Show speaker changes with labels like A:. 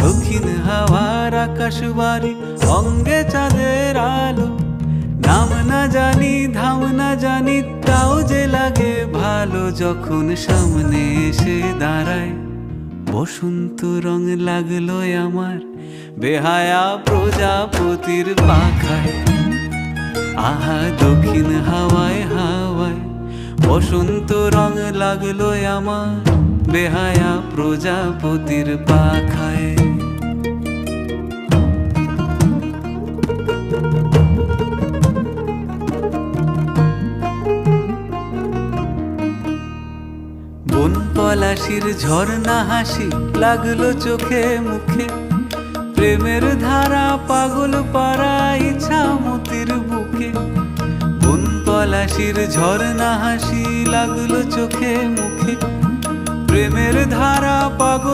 A: দক্ষিণ হাওয়ার আকাশ বাড়ি, অঙ্গে চাঁদের আলো। নাম না জানি ধাম না জানি, তাও যে লাগে ভালো যখন সামনে এসে দাঁড়ায়। বসন্ত রং লাগলো আমার বেহায়া প্রজাপতির পাখায়। আহা দক্ষিণ হাওয়ায় হাওয়ায়, বসন্ত রং লাগলো আমার বেহায়া প্রজাপতির পাখায়। বন পলাশির ঝর্ণা হাসি লাগলো চোখে মুখে। প্রেমের ধারা পাগল পাড়া ইছামতির বুকে। বন পলাশির ঝর্ণা হাসি লাগলো চোখে মুখে। প্রেমের ধারা পাগল